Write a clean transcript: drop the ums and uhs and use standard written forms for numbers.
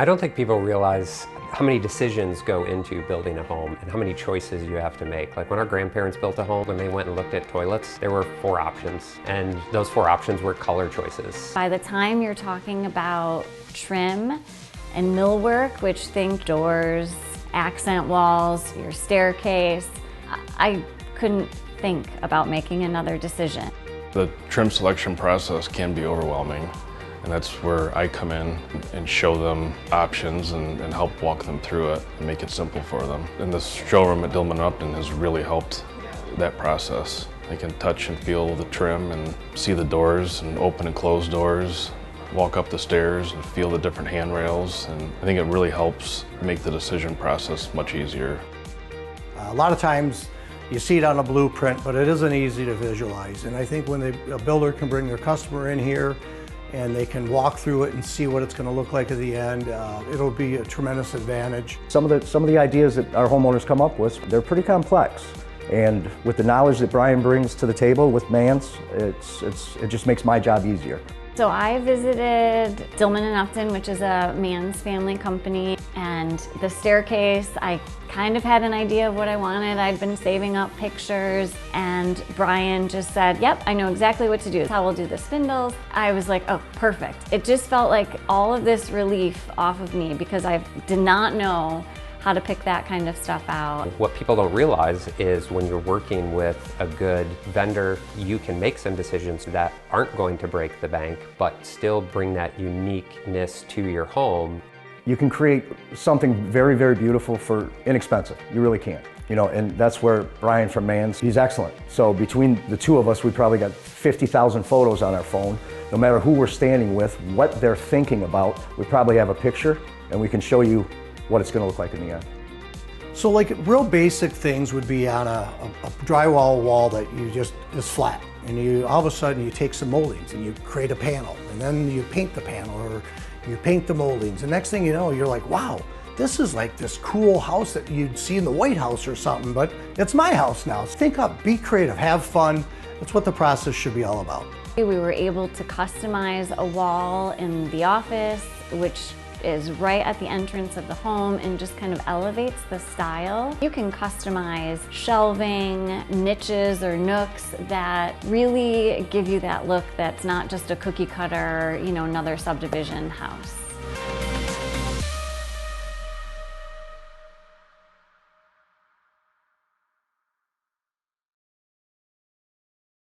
I don't think people realize how many decisions go into building a home and how many choices you have to make. Like when our grandparents built a home, when they went and looked at toilets, there were 4 options, and those 4 options were color choices. By the time you're talking about trim and millwork, which think doors, accent walls, your staircase, I couldn't think about making another decision. The trim selection process can be overwhelming, and that's where I come in and show them options and help walk them through it and make it simple for them. And this showroom at Dillman Upton has really helped that process. They can touch and feel the trim and see the doors and open and close doors, walk up the stairs and feel the different handrails, and I think it really helps make the decision process much easier. A lot of times you see it on a blueprint, but it isn't easy to visualize. And I think when a builder can bring their customer in here and they can walk through it and see what it's going to look like at the end, it'll be a tremendous advantage. Some of the ideas that our homeowners come up with, they're pretty complex. And with the knowledge that Brian brings to the table with Mans, it just makes my job easier. So I visited Dillman & Upton, which is a Mans family company, and the staircase, I kind of had an idea of what I wanted. I'd been saving up pictures, and Brian just said, yep, I know exactly what to do. How we'll do the spindles. I was like, oh, perfect. It just felt like all of this relief off of me because I did not know how to pick that kind of stuff out. What people don't realize is when you're working with a good vendor, you can make some decisions that aren't going to break the bank, but still bring that uniqueness to your home. You can create something very, very beautiful for inexpensive. You really can. You know, and that's where Brian from Mans, he's excellent. So between the two of us, we probably got 50,000 photos on our phone. No matter who we're standing with, what they're thinking about, we probably have a picture and we can show you what it's going to look like in the end. So like real basic things would be on a drywall wall that you just is flat, and you all of a sudden you take some moldings and you create a panel, and then you paint the panel or you paint the moldings, and next thing you know you're like, wow, this is like this cool house that you'd see in the White House or something, but it's my house now. Think up, be creative, have fun. That's what the process should be all about. We were able to customize a wall in the office, which is right at the entrance of the home and just kind of elevates the style. You can customize shelving, niches or nooks that really give you that look that's not just a cookie cutter, you know, another subdivision house.